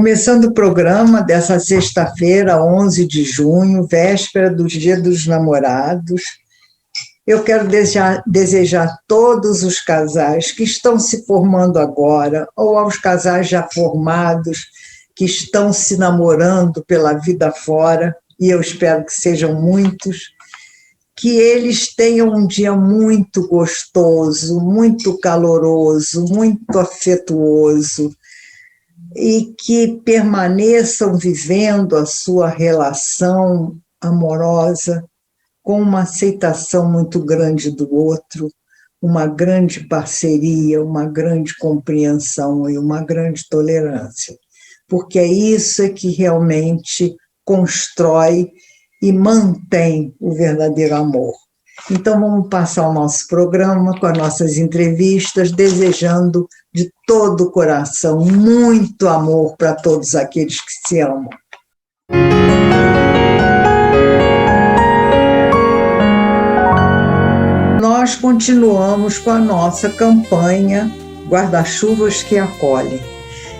Começando o programa dessa sexta-feira, 11 de junho, véspera do Dia dos Namorados, eu quero desejar a todos os casais que estão se formando agora, ou aos casais já formados, que estão se namorando pela vida fora, e eu espero que sejam muitos, que eles tenham um dia muito gostoso, muito caloroso, muito afetuoso, e que permaneçam vivendo a sua relação amorosa com uma aceitação muito grande do outro, uma grande parceria, uma grande compreensão e uma grande tolerância, porque é isso que realmente constrói e mantém o verdadeiro amor. Então, vamos passar o nosso programa com as nossas entrevistas, desejando de todo o coração muito amor para todos aqueles que se amam. Nós continuamos com a nossa campanha Guarda-chuvas que Acolhem.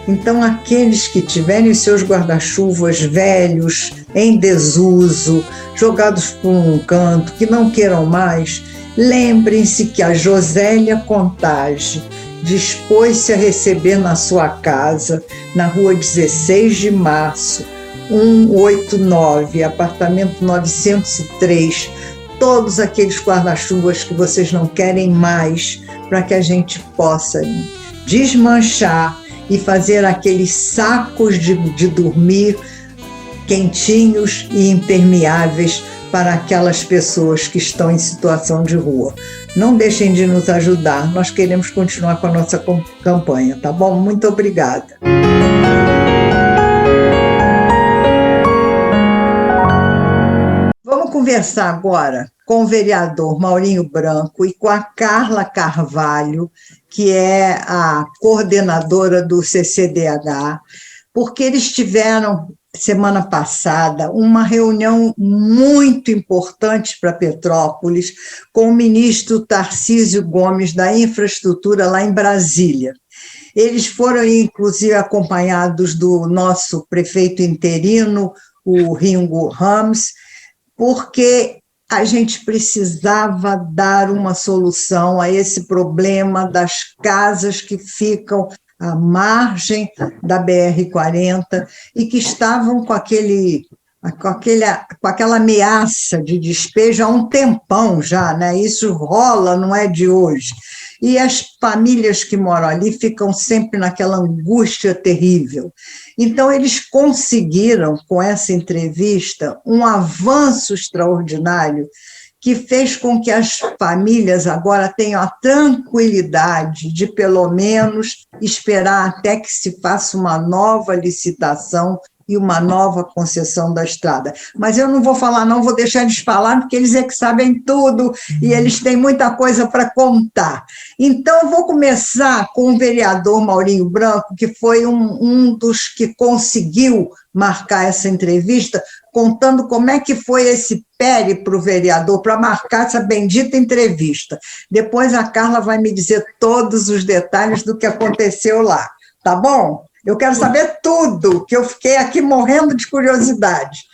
Então, aqueles que tiverem seus guarda-chuvas velhos, em desuso, jogados por um canto, que não queiram mais, lembrem-se que a Josélia Contage dispôs-se a receber na sua casa, na rua 16 de março, 189, apartamento 903, todos aqueles guarda-chuvas que vocês não querem mais, para que a gente possa desmanchar e fazer aqueles sacos de dormir quentinhos e impermeáveis para aquelas pessoas que estão em situação de rua. Não deixem de nos ajudar, nós queremos continuar com a nossa campanha, tá bom? Muito obrigada. Vamos conversar agora com o vereador Maurinho Branco e com a Carla Carvalho, que é a coordenadora do CCDH, porque eles tiveram, semana passada, uma reunião muito importante para Petrópolis com o ministro Tarcísio Gomes da Infraestrutura lá em Brasília. Eles foram, inclusive, acompanhados do nosso prefeito interino, o Ringo Ramos, porque a gente precisava dar uma solução a esse problema das casas que ficam à margem da BR-40 e que estavam com aquela ameaça de despejo há um tempão já, né? Isso rola, não é de hoje. E as famílias que moram ali ficam sempre naquela angústia terrível. Então, eles conseguiram, com essa entrevista, um avanço extraordinário que fez com que as famílias agora tenham a tranquilidade de, pelo menos, esperar até que se faça uma nova licitação e uma nova concessão da estrada. Mas eu não vou falar, não, vou deixar eles falar, porque eles é que sabem tudo e eles têm muita coisa para contar. Então, vou começar com o vereador Maurinho Branco, que foi um dos que conseguiu marcar essa entrevista, contando como é que foi esse périplo vereador para marcar essa bendita entrevista. Depois a Carla vai me dizer todos os detalhes do que aconteceu lá, tá bom? Eu quero saber tudo, que eu fiquei aqui morrendo de curiosidade.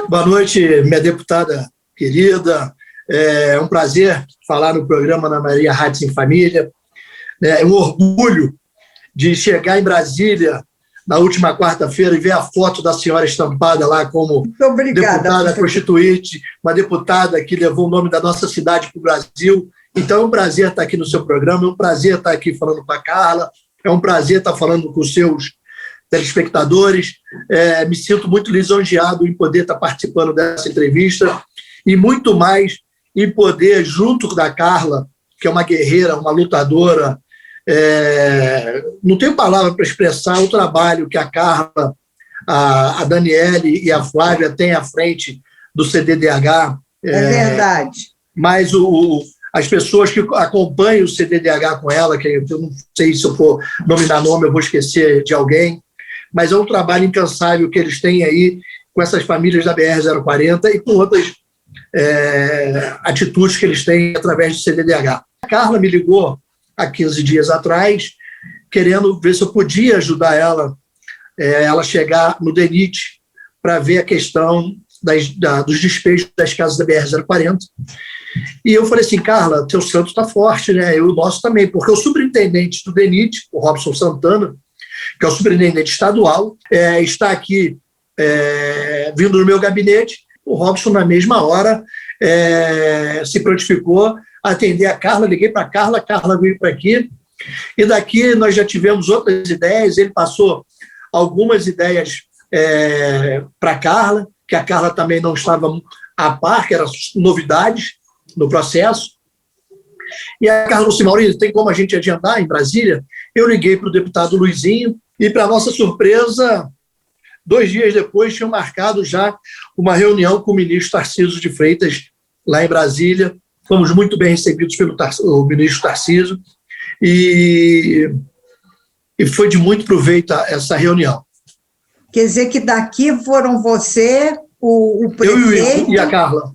Boa noite, minha deputada querida. É um prazer falar no programa Ana Maria Rádio Sem Família. É um orgulho de chegar em Brasília na última quarta-feira e ver a foto da senhora estampada lá como deputada constituinte, uma deputada que levou o nome da nossa cidade para o Brasil. Então é um prazer estar aqui no seu programa, é um prazer estar aqui falando com a Carla, é um prazer estar falando com os seus telespectadores. Me sinto muito lisonjeado em poder estar participando dessa entrevista e muito mais em poder, junto da Carla, que é uma guerreira, uma lutadora, não tenho palavra para expressar o trabalho que a Carla, a Daniele e a Flávia têm à frente do CDDH. É verdade. Mas as pessoas que acompanham o CDDH com ela, que eu não sei se eu for nominar nome, eu vou esquecer de alguém, mas é um trabalho incansável que eles têm aí com essas famílias da BR-040 e com outras atitudes que eles têm através do CDDH. A Carla me ligou há 15 dias atrás, querendo ver se eu podia ajudar ela chegar no DENIT para ver a questão dos despejos das casas da BR-040. E eu falei assim, Carla, teu santo está forte, né? O nosso também, porque o superintendente do DENIT, o Robson Santana, que é o superintendente estadual, está aqui vindo no meu gabinete. O Robson, na mesma hora, se prontificou a atender a Carla. Liguei para a Carla veio para aqui. E daqui nós já tivemos outras ideias. Ele passou algumas ideias para a Carla, que a Carla também não estava a par, que eram novidades no processo. E a Carla disse, Maurício, tem como a gente agendar em Brasília? Eu liguei para o deputado Luizinho e, para nossa surpresa, 2 dias depois tinham marcado já uma reunião com o ministro Tarcísio de Freitas lá em Brasília. Fomos muito bem recebidos pelo ministro Tarcísio e foi de muito proveito essa reunião. Quer dizer que daqui foram você, o prefeito... Eu e a Carla.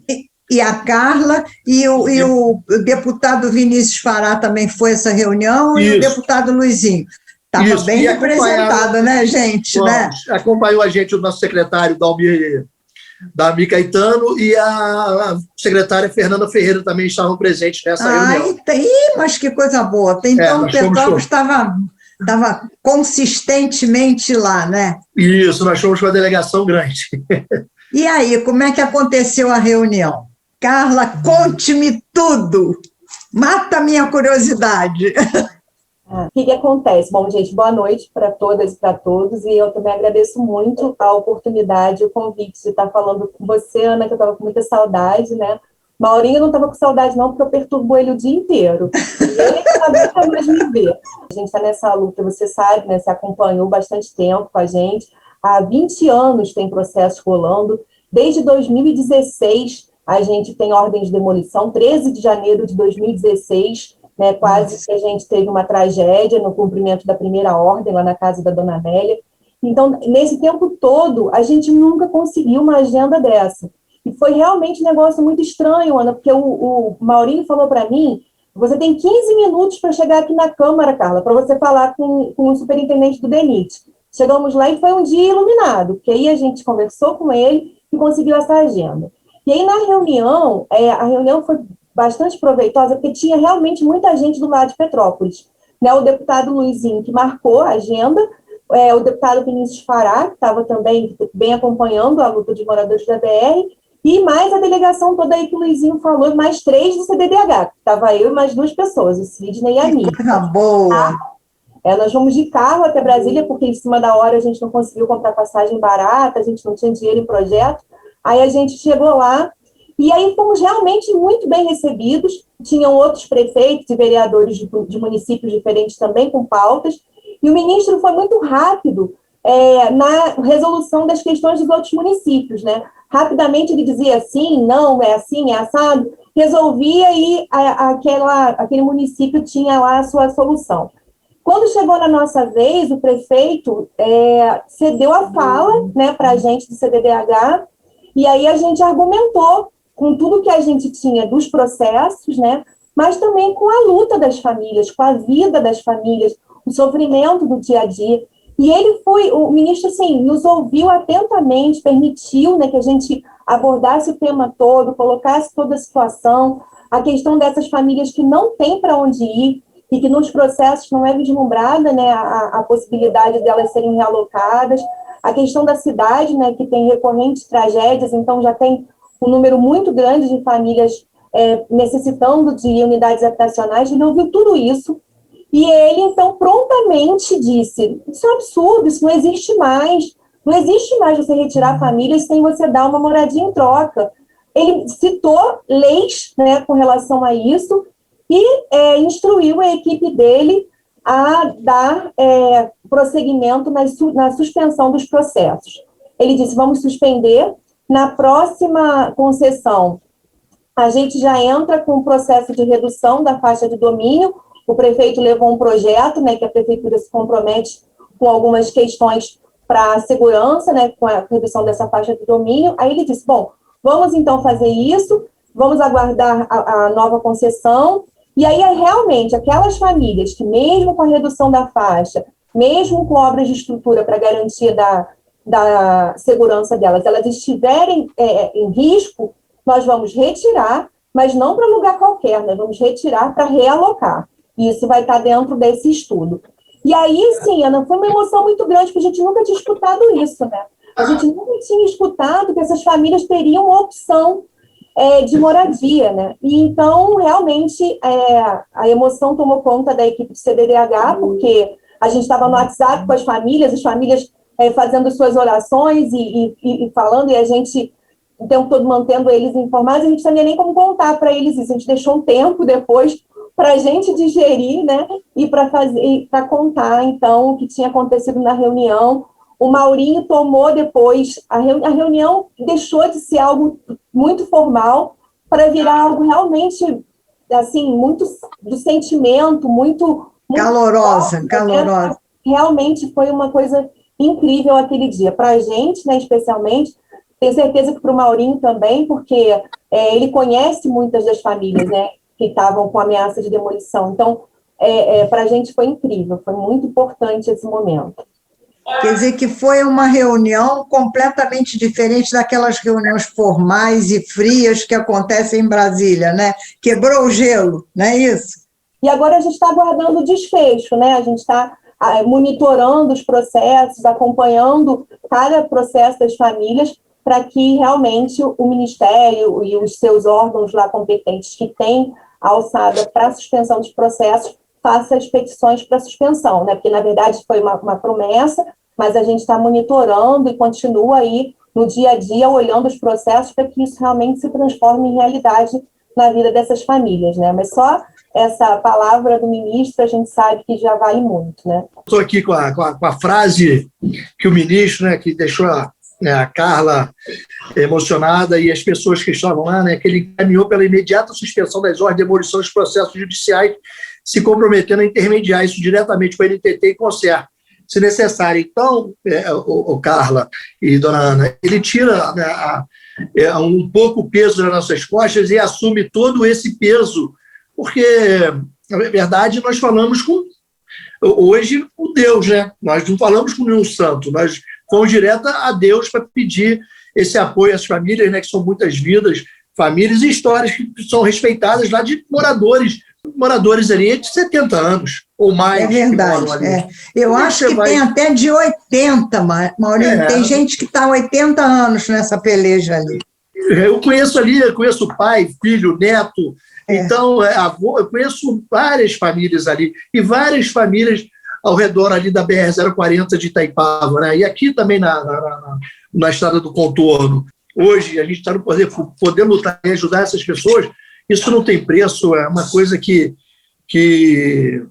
E a Carla, e o deputado Vinícius Fará também foi essa reunião, Isso. E o deputado Luizinho. Estava bem representado, né, gente? Né? Acompanhou a gente o nosso secretário Dalmir Caetano e a secretária Fernanda Ferreira também estavam presentes nessa reunião. Mas que coisa boa. Então, o Petrópolis estava consistentemente lá, né? Isso, nós fomos com uma delegação grande. E aí, como é que aconteceu a reunião? Carla, conte-me tudo. Mata a minha curiosidade. O que acontece? Bom, gente, boa noite para todas e para todos, e eu também agradeço muito a oportunidade, o convite de estar falando com você, Ana, que eu estava com muita saudade, né? Maurinho não estava com saudade não, porque eu perturbo ele o dia inteiro. E ele nunca mais me vê. A gente está nessa luta, você sabe, né? Você acompanhou bastante tempo com a gente. Há 20 anos tem processo rolando. Desde 2016, a gente tem ordem de demolição, 13 de janeiro de 2016, né, quase que a gente teve uma tragédia no cumprimento da primeira ordem, lá na casa da Dona Amélia. Então, nesse tempo todo, a gente nunca conseguiu uma agenda dessa. E foi realmente um negócio muito estranho, Ana, porque o Maurinho falou para mim, você tem 15 minutos para chegar aqui na Câmara, Carla, para você falar com o superintendente do DENIT. Chegamos lá e foi um dia iluminado, porque aí a gente conversou com ele e conseguiu essa agenda. E aí, na reunião, a reunião foi bastante proveitosa, porque tinha realmente muita gente do lado de Petrópolis. Né, o deputado Luizinho, que marcou a agenda, o deputado Vinícius Fará, que estava também bem acompanhando a luta de moradores da BR, e mais a delegação toda aí que o Luizinho falou, mais 3 do CDDH, que estava eu e mais 2 pessoas, o Sidney e a Miriam. Coisa boa! Nós fomos de carro até Brasília, porque em cima da hora a gente não conseguiu comprar passagem barata, a gente não tinha dinheiro em projeto. Aí a gente chegou lá, e aí fomos realmente muito bem recebidos. Tinham outros prefeitos e vereadores de municípios diferentes também com pautas, e o ministro foi muito rápido na resolução das questões dos outros municípios, né? Rapidamente ele dizia assim, não, é assim, é assado, resolvia e aquele município tinha lá a sua solução. Quando chegou na nossa vez, o prefeito cedeu a fala, né, para a gente do CDDH, e aí a gente argumentou com tudo que a gente tinha dos processos, né, mas também com a luta das famílias, com a vida das famílias, o sofrimento do dia a dia. E o ministro, assim, nos ouviu atentamente, permitiu, né, que a gente abordasse o tema todo, colocasse toda a situação, a questão dessas famílias que não têm para onde ir, e que nos processos não é vislumbrada, né, a possibilidade delas serem realocadas, a questão da cidade, né, que tem recorrentes tragédias, então já tem um número muito grande de famílias necessitando de unidades habitacionais. Ele ouviu tudo isso, e ele, então, prontamente disse, isso é um absurdo, isso não existe mais você retirar famílias sem você dar uma moradia em troca. Ele citou leis, né, com relação a isso, e instruiu a equipe dele a dar prosseguimento na suspensão dos processos. Ele disse, vamos suspender, na próxima concessão a gente já entra com o processo de redução da faixa de domínio. O prefeito levou um projeto, né, que a prefeitura se compromete com algumas questões para a segurança, né, com a redução dessa faixa de domínio. Aí ele disse, bom, vamos então fazer isso, vamos aguardar a nova concessão, E aí, realmente, aquelas famílias que, mesmo com a redução da faixa, mesmo com obras de estrutura para garantia da segurança delas, elas estiverem em risco, nós vamos retirar, mas não para lugar qualquer, nós vamos retirar para realocar. E isso vai estar dentro desse estudo. E aí, sim, Ana, foi uma emoção muito grande, porque a gente nunca tinha escutado isso, né? A gente nunca tinha escutado que essas famílias teriam uma opção de moradia, né? E então, realmente, a emoção tomou conta da equipe de CDDH, porque a gente estava no WhatsApp com as famílias fazendo suas orações e falando, e a gente o tempo todo mantendo eles informados, a gente não sabia nem como contar para eles isso, a gente deixou um tempo depois para a gente digerir, né, e para contar, então, o que tinha acontecido na reunião. O Maurinho tomou depois, a reunião deixou de ser algo muito formal para virar algo realmente, assim, muito do sentimento, muito calorosa, forte, calorosa. Né? Realmente foi uma coisa incrível aquele dia. Para a gente, né, especialmente, tenho certeza que para o Maurinho também, porque ele conhece muitas das famílias, né, que estavam com ameaça de demolição. Então, para a gente foi incrível, foi muito importante esse momento. Quer dizer que foi uma reunião completamente diferente daquelas reuniões formais e frias que acontecem em Brasília, né? Quebrou o gelo, não é isso? E agora a gente está aguardando o desfecho, né? A gente está monitorando os processos, acompanhando cada processo das famílias, para que realmente o Ministério e os seus órgãos lá competentes que têm a alçada para a suspensão dos processos façam as petições para suspensão, né? Porque, na verdade, foi uma promessa, mas a gente está monitorando e continua aí no dia a dia olhando os processos para que isso realmente se transforme em realidade na vida dessas famílias, né? Mas só essa palavra do ministro a gente sabe que já vale muito, né? Estou aqui com a frase que o ministro, né, que deixou a Carla emocionada e as pessoas que estavam lá, né, que ele encaminhou pela imediata suspensão das ordens de demolição dos processos judiciais, se comprometendo a intermediar isso diretamente com a NTT e Conserto, se necessário. Então, o Carla e dona Ana, ele tira, né, um pouco o peso das nossas costas e assume todo esse peso, porque, na verdade, nós falamos hoje com Deus, né? Nós não falamos com nenhum santo, nós fomos direto a Deus para pedir esse apoio às famílias, né, que são muitas vidas, famílias e histórias que são respeitadas lá de moradores ali de 70 anos ou mais. É verdade. Eu acho que tem até de 80, Maurinho. Tem gente que está há 80 anos nessa peleja ali. Eu conheço o pai, filho, neto. Então, avô, eu conheço várias famílias ali e várias famílias ao redor ali da BR-040 de Itaipava, né? E aqui também na estrada do Contorno. Hoje, a gente está no poder lutar e ajudar essas pessoas. Isso não tem preço, é uma coisa que eu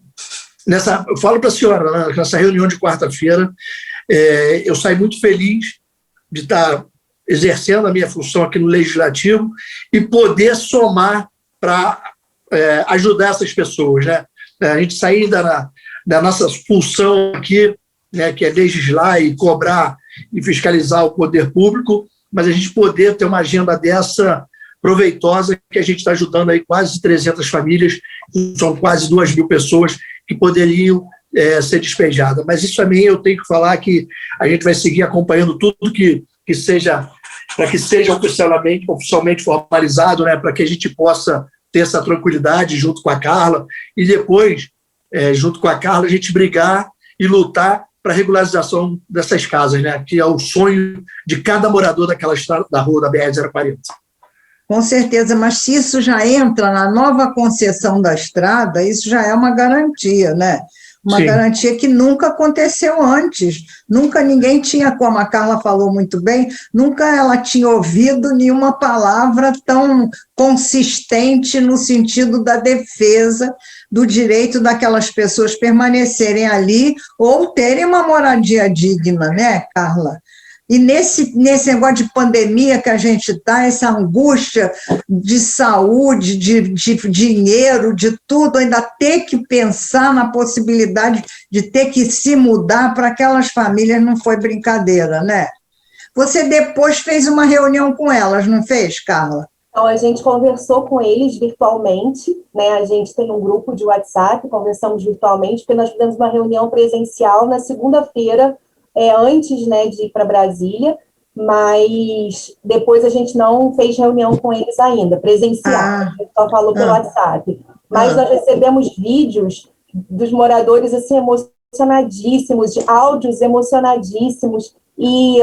falo para a senhora, nessa reunião de quarta-feira, eu saí muito feliz de estar exercendo a minha função aqui no Legislativo e poder somar para ajudar essas pessoas, né? A gente sair da nossa função aqui, né, que é legislar e cobrar e fiscalizar o poder público, mas a gente poder ter uma agenda dessa proveitosa, que a gente está ajudando aí quase 300 famílias, são quase 2.000 pessoas que poderiam ser despejadas. Mas isso também eu tenho que falar que a gente vai seguir acompanhando tudo que seja, para que seja oficialmente formalizado, né, para que a gente possa ter essa tranquilidade junto com a Carla e depois, junto com a Carla, a gente brigar e lutar para a regularização dessas casas, né, que é o sonho de cada morador daquela estrada, da rua da BR-040. Com certeza, mas se isso já entra na nova concessão da estrada, isso já é uma garantia, né? Uma Sim. Garantia que nunca aconteceu antes. Nunca ninguém tinha, como a Carla falou muito bem, nunca ela tinha ouvido nenhuma palavra tão consistente no sentido da defesa do direito daquelas pessoas permanecerem ali ou terem uma moradia digna, né, Carla? E nesse negócio de pandemia que a gente está, essa angústia de saúde, de dinheiro, de tudo, ainda ter que pensar na possibilidade de ter que se mudar para aquelas famílias não foi brincadeira, né? Você depois fez uma reunião com elas, não fez, Carla? Então, a gente conversou com eles virtualmente, né? A gente tem um grupo de WhatsApp, conversamos virtualmente, porque nós fizemos uma reunião presencial na segunda-feira, antes, né, de ir para Brasília, mas depois a gente não fez reunião com eles ainda, presencial, a gente só falou pelo WhatsApp. Mas nós recebemos vídeos dos moradores, assim, emocionadíssimos, de áudios emocionadíssimos, e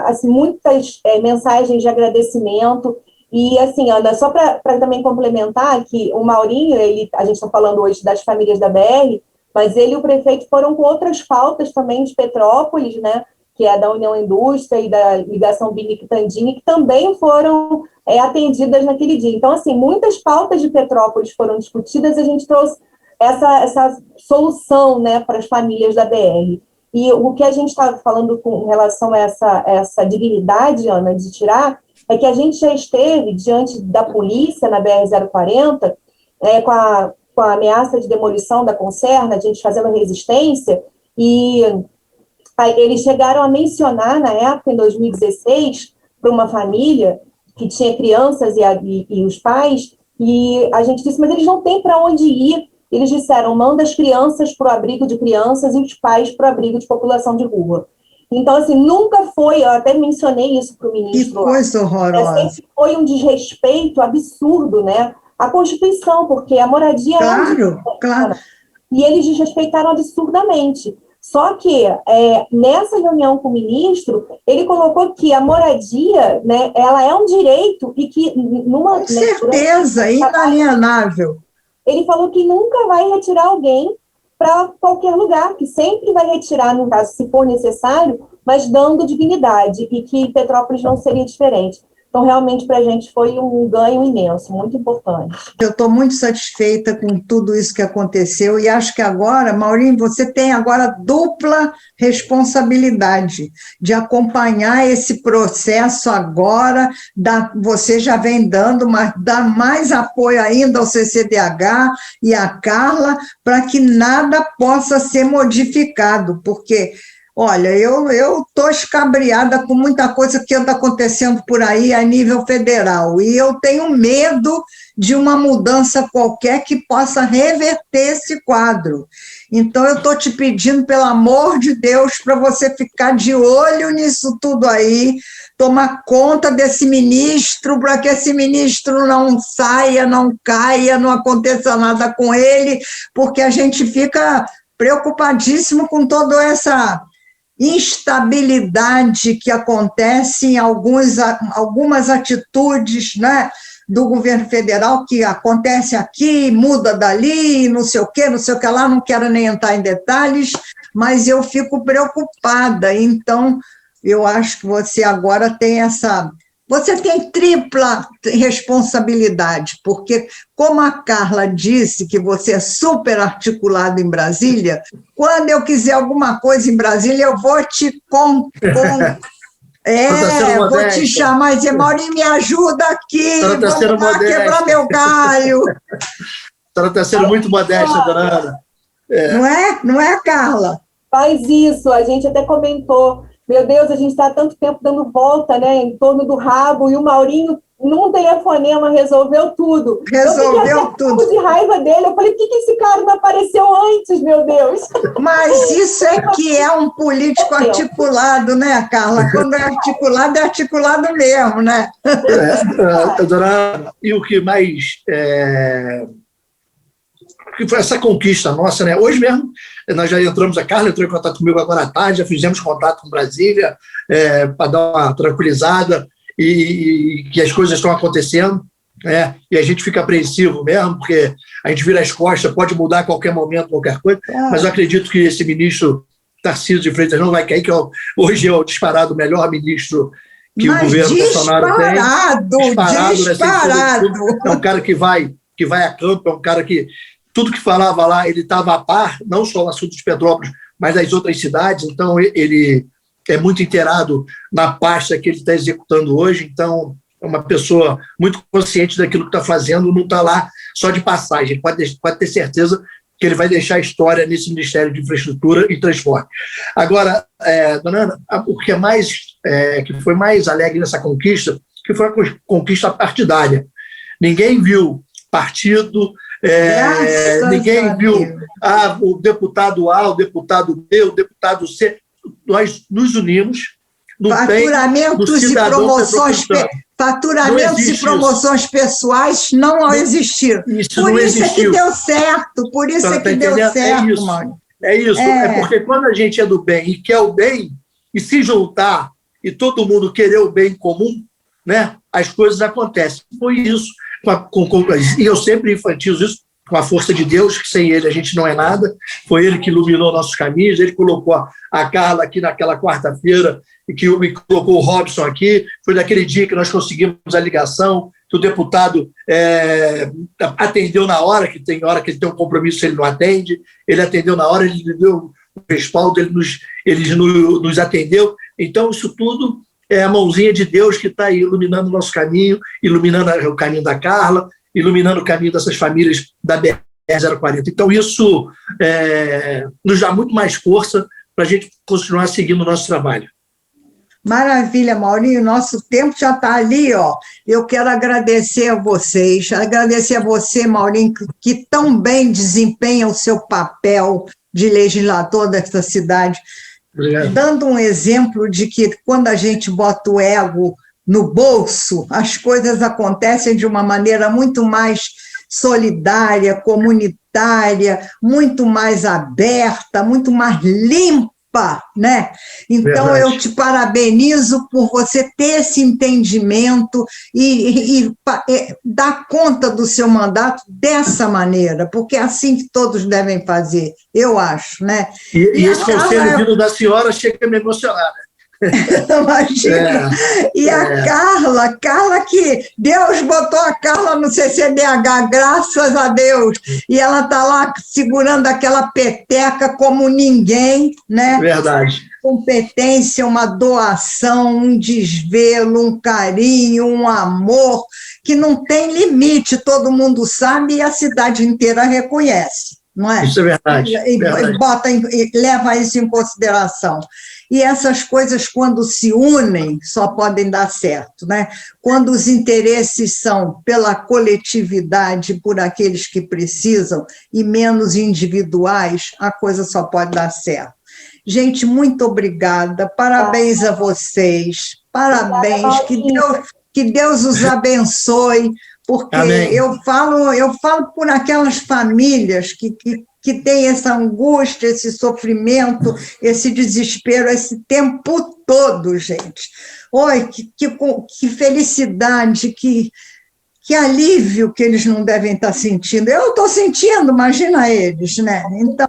assim, muitas mensagens de agradecimento. E, assim, Ana, só para também complementar, que o Maurinho, a gente está falando hoje das famílias da BR, mas ele e o prefeito foram com outras pautas também de Petrópolis, né, que é da União Indústria e da Ligação Binic-Tandini, que também foram atendidas naquele dia. Então, assim, muitas pautas de Petrópolis foram discutidas, e a gente trouxe essa solução, né, para as famílias da BR. E o que a gente está falando com relação a essa dignidade, Ana, de tirar, é que a gente já esteve diante da polícia na BR-040, com a ameaça de demolição da Concerna, a gente fazendo resistência, e aí eles chegaram a mencionar, na época, em 2016, para uma família que tinha crianças e os pais, e a gente disse, mas eles não têm para onde ir. Eles disseram, manda as crianças para o abrigo de crianças e os pais para o abrigo de população de rua. Então, assim, nunca foi, eu até mencionei isso para o ministro. Que coisa horrorosa. Sempre foi um desrespeito absurdo, né? À Constituição, porque a moradia Claro. E eles desrespeitaram absurdamente. Só que, nessa reunião com o ministro, ele colocou que a moradia, né, ela é um direito e que Com certeza, inalienável. Ele falou que nunca vai retirar alguém para qualquer lugar, que sempre vai retirar, no caso, se for necessário, mas dando dignidade, e que Petrópolis não seria diferente. Então, realmente, para a gente foi um ganho imenso, muito importante. Eu estou muito satisfeita com tudo isso que aconteceu, e acho que agora, Maurinho, você tem agora dupla responsabilidade de acompanhar esse processo agora, você já vem dando, mas dá mais apoio ainda ao CCDH e à Carla, para que nada possa ser modificado, porque... Olha, eu estou escabriada com muita coisa que anda acontecendo por aí a nível federal, e eu tenho medo de uma mudança qualquer que possa reverter esse quadro. Então, eu estou te pedindo, pelo amor de Deus, para você ficar de olho nisso tudo aí, tomar conta desse ministro, para que esse ministro não saia, não caia, não aconteça nada com ele, porque a gente fica preocupadíssimo com toda essa instabilidade que acontece em algumas atitudes, né, do governo federal, que acontece aqui, muda dali, não sei o que lá, não quero nem entrar em detalhes, mas eu fico preocupada. Então, eu acho que você agora tem você tem tripla responsabilidade, porque, como a Carla disse, que você é super articulado em Brasília, quando eu quiser alguma coisa em Brasília, eu vou te vou te chamar e dizer, Maurinho, me ajuda aqui, vamos lá quebrar meu galho. A senhora está sendo muito modesta, dona Ana. Não é, Carla? Faz isso, a gente até comentou. Meu Deus, a gente está há tanto tempo dando volta, né, em torno do rabo, e o Maurinho, num telefonema, resolveu tudo. Resolveu tudo. De raiva dele, eu falei, por que esse cara não apareceu antes, meu Deus? Mas isso é que é um político articulado, né, Carla? Quando é articulado mesmo, né? Dona Ana, e o que mais... que foi essa conquista nossa, né? Hoje mesmo, nós já entramos, a Carla entrou em contato comigo agora à tarde, já fizemos contato com Brasília, para dar uma tranquilizada, e que as coisas estão acontecendo, né? E a gente fica apreensivo mesmo, porque a gente vira as costas, pode mudar a qualquer momento, qualquer coisa, mas eu acredito que esse ministro Tarcísio de Freitas não vai cair, que hoje é o disparado melhor ministro que o governo Bolsonaro tem. Disparado. É um cara que vai a campo, é um cara que tudo que falava lá, ele estava a par, não só no assunto de Petrópolis, mas das outras cidades, então ele é muito inteirado na pasta que ele está executando hoje, então é uma pessoa muito consciente daquilo que está fazendo, não está lá só de passagem, pode ter certeza que ele vai deixar história nesse Ministério de Infraestrutura e Transporte. Agora, dona Ana, o que que foi mais alegre nessa conquista que foi a conquista partidária. Ninguém viu partido, ninguém viu o deputado A, o deputado B, o deputado C. Nós nos unimos no faturamentos e promoções pessoais não existiram. Por isso é que deu certo, Mauri. É isso, é porque quando a gente é do bem e quer o bem, e se juntar, e todo mundo querer o bem comum, né, as coisas acontecem. Foi isso. E eu sempre enfatizo isso com a força de Deus, que sem ele a gente não é nada. Foi ele que iluminou nossos caminhos, ele colocou a Carla aqui naquela quarta-feira e que me colocou o Robson aqui. Foi naquele dia que nós conseguimos a ligação, que o deputado atendeu na hora, que tem hora que ele tem um compromisso, ele não atende. Ele atendeu na hora, ele deu o respaldo, ele nos atendeu. Então, isso tudo é a mãozinha de Deus que está aí iluminando o nosso caminho, iluminando o caminho da Carla, iluminando o caminho dessas famílias da BR-040. Então, isso nos dá muito mais força para a gente continuar seguindo o nosso trabalho. Maravilha, Maurinho, nosso tempo já está ali, ó. Eu quero agradecer a vocês, agradecer a você, Maurinho, que tão bem desempenha o seu papel de legislador desta cidade. Obrigado. Dando um exemplo de que quando a gente bota o ego no bolso, as coisas acontecem de uma maneira muito mais solidária, comunitária, muito mais aberta, muito mais limpa, né? Então, verdade. Eu te parabenizo por você ter esse entendimento e dar conta do seu mandato dessa maneira, porque é assim que todos devem fazer, eu acho, né? E esse conselho vindo da senhora chega a me emocionar, né? Imagina. A Carla que Deus botou a Carla no CCDH, graças a Deus, e ela está lá segurando aquela peteca como ninguém, né? Verdade. Competência, uma doação, um desvelo, um carinho, um amor, que não tem limite, todo mundo sabe e a cidade inteira reconhece, não é? Isso é verdade. E leva isso em consideração. E essas coisas, quando se unem, só podem dar certo, né? Quando os interesses são pela coletividade, por aqueles que precisam, e menos individuais, a coisa só pode dar certo. Gente, muito obrigada, parabéns a vocês, parabéns, que Deus os abençoe, porque eu falo por aquelas famílias que tem essa angústia, esse sofrimento, esse desespero, esse tempo todo, gente. Oi, que felicidade, que alívio que eles não devem estar sentindo. Eu estou sentindo, imagina eles, né? Então,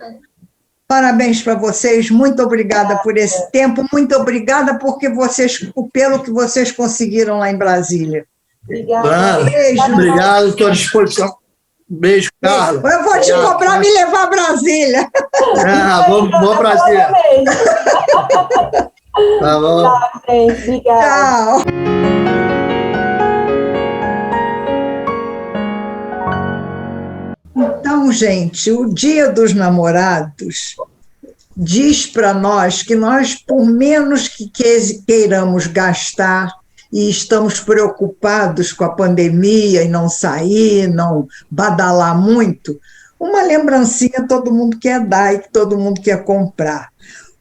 parabéns para vocês, muito obrigada por esse tempo, muito obrigada pelo que vocês conseguiram lá em Brasília. Obrigada. Beijo. Obrigado, estou à disposição. Beijo, Carla. Eu vou te cobrar me levar a Brasília. Vamos Brasília. Tá bom. Tchau, gente. Obrigada. Tchau. Então, gente, o Dia dos Namorados diz para nós que nós, por menos que queiramos gastar, e estamos preocupados com a pandemia e não sair, não badalar muito, uma lembrancinha todo mundo quer dar e que todo mundo quer comprar.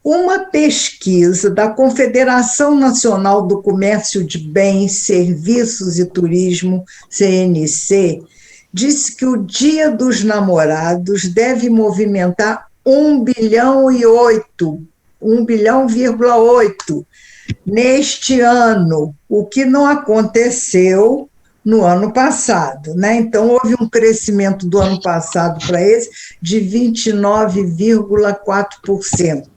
Uma pesquisa da Confederação Nacional do Comércio de Bens, Serviços e Turismo, CNC, disse que o Dia dos Namorados deve movimentar 1,8 bilhão neste ano, o que não aconteceu no ano passado, né? Então, houve um crescimento do ano passado para esse de 29,4%.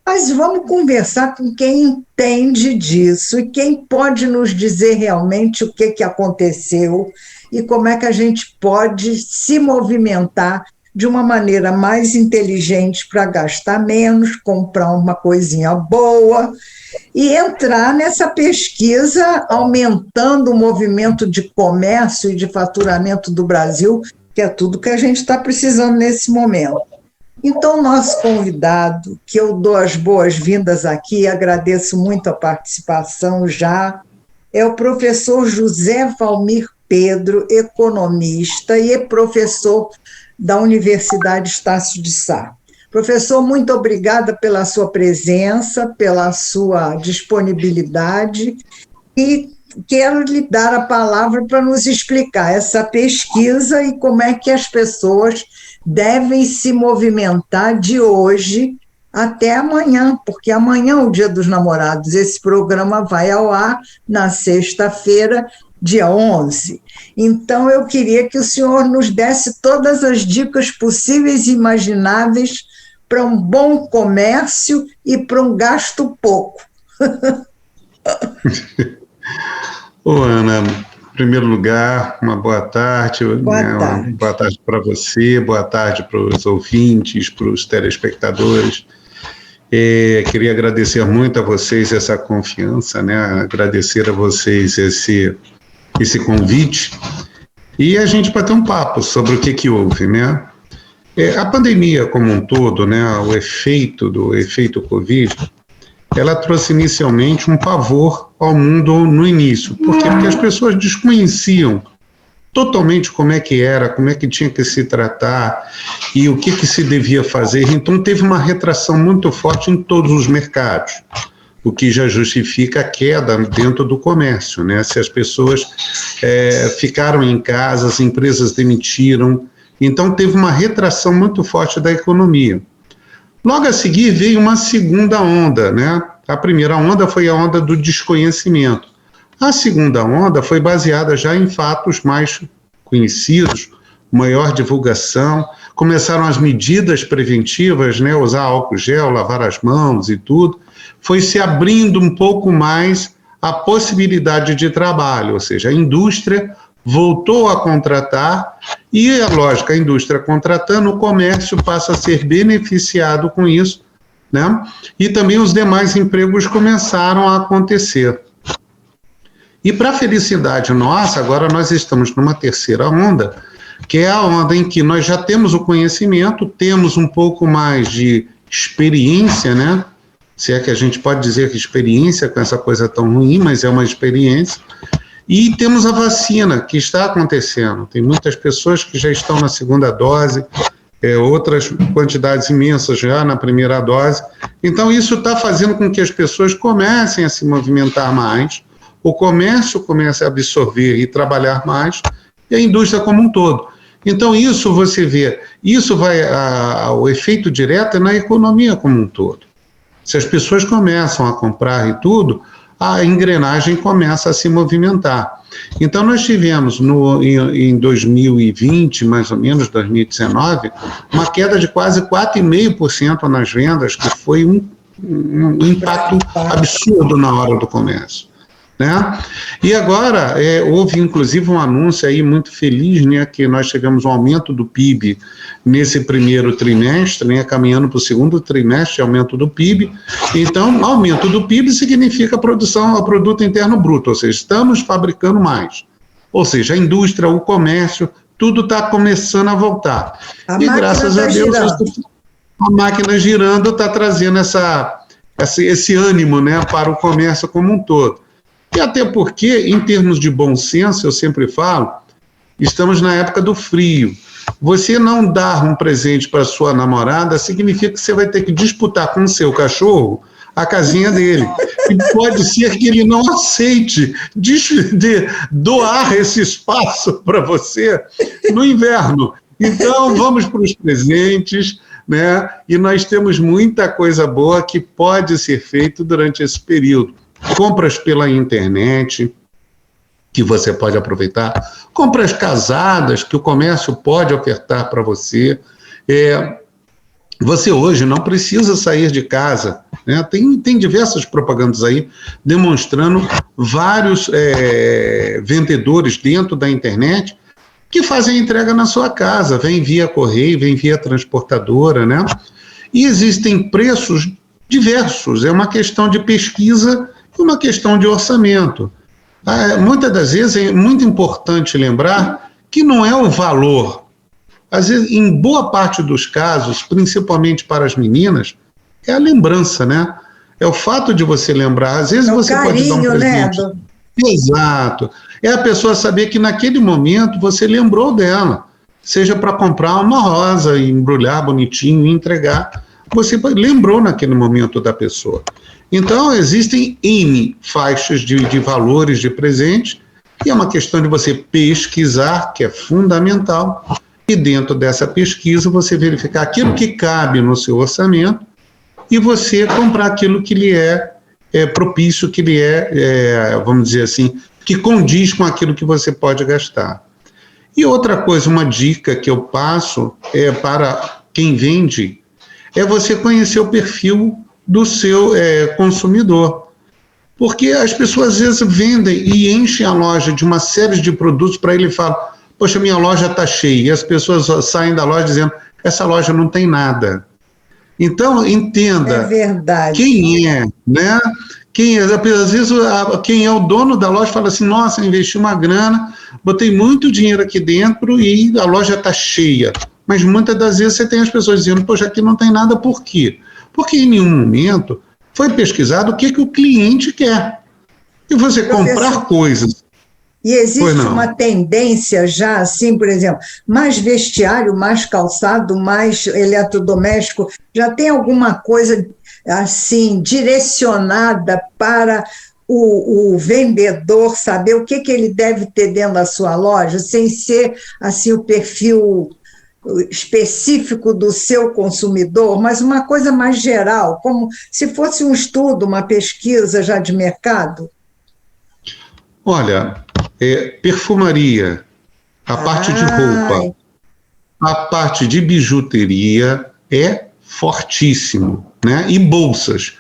Mas vamos conversar com quem entende disso e quem pode nos dizer realmente o que aconteceu e como é que a gente pode se movimentar de uma maneira mais inteligente para gastar menos, comprar uma coisinha boa e entrar nessa pesquisa aumentando o movimento de comércio e de faturamento do Brasil, que é tudo que a gente está precisando nesse momento. Então, nosso convidado, que eu dou as boas-vindas aqui, agradeço muito a participação já, é o professor José Valmir Pedro, economista e professor da Universidade Estácio de Sá. Professor, muito obrigada pela sua presença, pela sua disponibilidade, e quero lhe dar a palavra para nos explicar essa pesquisa e como é que as pessoas devem se movimentar de hoje até amanhã, porque amanhã é o Dia dos Namorados. Esse programa vai ao ar na sexta-feira, dia 11. Então, eu queria que o senhor nos desse todas as dicas possíveis e imagináveis para um bom comércio e para um gasto pouco. Ô, Ana, em primeiro lugar, uma boa tarde. Boa tarde para você, boa tarde para os ouvintes, para os telespectadores. Queria agradecer muito a vocês essa confiança, né? Agradecer a vocês esse convite e a gente bater um papo sobre o que houve, né? A pandemia como um todo, né? O efeito Covid, ela trouxe inicialmente um pavor ao mundo no início. Por quê? Porque as pessoas desconheciam totalmente como é que era, como é que tinha que se tratar e o que se devia fazer. Então, teve uma retração muito forte em todos os mercados, o que já justifica a queda dentro do comércio, né? Se as pessoas ficaram em casa, as empresas demitiram, então teve uma retração muito forte da economia. Logo a seguir veio uma segunda onda, né? A primeira onda foi a onda do desconhecimento. A segunda onda foi baseada já em fatos mais conhecidos, maior divulgação, começaram as medidas preventivas, né? Usar álcool gel, lavar as mãos e tudo, foi se abrindo um pouco mais a possibilidade de trabalho, ou seja, a indústria voltou a contratar e, é lógico, a indústria contratando, o comércio passa a ser beneficiado com isso, né? E também os demais empregos começaram a acontecer. E para a felicidade nossa, agora nós estamos numa terceira onda, que é a onda em que nós já temos o conhecimento, temos um pouco mais de experiência, né? Se é que a gente pode dizer que experiência com essa coisa tão ruim, mas é uma experiência. E temos a vacina, que está acontecendo. Tem muitas pessoas que já estão na segunda dose, outras quantidades imensas já na primeira dose. Então, isso está fazendo com que as pessoas comecem a se movimentar mais, o comércio comece a absorver e trabalhar mais, e a indústria como um todo. Então, isso você vê, isso vai, o efeito direto é na economia como um todo. Se as pessoas começam a comprar e tudo, a engrenagem começa a se movimentar. Então, nós tivemos em 2020, mais ou menos, 2019, uma queda de quase 4,5% nas vendas, que foi um impacto absurdo na hora do comércio, né? E agora, houve inclusive um anúncio aí muito feliz, né, que nós tivemos um aumento do PIB nesse primeiro trimestre, né, caminhando para o segundo trimestre, aumento do PIB. Então, aumento do PIB significa produção ao produto interno bruto, ou seja, estamos fabricando mais. Ou seja, a indústria, o comércio, tudo está começando a voltar. E graças a Deus, a máquina girando está trazendo esse ânimo, né, para o comércio como um todo. E até porque, em termos de bom senso, eu sempre falo, estamos na época do frio. Você não dar um presente para sua namorada significa que você vai ter que disputar com o seu cachorro a casinha dele. E pode ser que ele não aceite doar esse espaço para você no inverno. Então, vamos para os presentes, né? E nós temos muita coisa boa que pode ser feita durante esse período. Compras pela internet, que você pode aproveitar, compras casadas, que o comércio pode ofertar para você. Você hoje não precisa sair de casa, né? Tem diversas propagandas aí demonstrando vários vendedores dentro da internet que fazem entrega na sua casa, vem via correio, vem via transportadora, né? E existem preços diversos, é uma questão de pesquisa e uma questão de orçamento. Muitas das vezes é muito importante lembrar que não é o valor. Às vezes, em boa parte dos casos, principalmente para as meninas, é a lembrança, né? É o fato de você lembrar. Às vezes você carinho, pode dar um presente. Né? Exato. É a pessoa saber que naquele momento você lembrou dela, seja para comprar uma rosa, embrulhar bonitinho e entregar, você lembrou naquele momento da pessoa. Então, existem N faixas de valores de presente, e é uma questão de você pesquisar, que é fundamental, e dentro dessa pesquisa você verificar aquilo que cabe no seu orçamento e você comprar aquilo que lhe é propício, que lhe vamos dizer assim, que condiz com aquilo que você pode gastar. E outra coisa, uma dica que eu passo para quem vende, é você conhecer o perfil do seu consumidor. Porque as pessoas, às vezes, vendem e enchem a loja de uma série de produtos para ele e falam, poxa, minha loja está cheia. E as pessoas saem da loja dizendo, essa loja não tem nada. Então, entenda quem é, né? Às vezes, quem é o dono da loja fala assim, nossa, investi uma grana, botei muito dinheiro aqui dentro e a loja está cheia. Mas muitas das vezes você tem as pessoas dizendo, poxa, aqui não tem nada, por quê? Porque em nenhum momento foi pesquisado o que o cliente quer. E você comprar coisas. E existe uma tendência já, assim, por exemplo, mais vestiário, mais calçado, mais eletrodoméstico, já tem alguma coisa, assim, direcionada para o vendedor saber o que ele deve ter dentro da sua loja, sem ser, assim, o perfil específico do seu consumidor, mas uma coisa mais geral, como se fosse um estudo, uma pesquisa já de mercado? Olha, perfumaria, a parte de roupa, a parte de bijuteria é fortíssimo, né? E bolsas,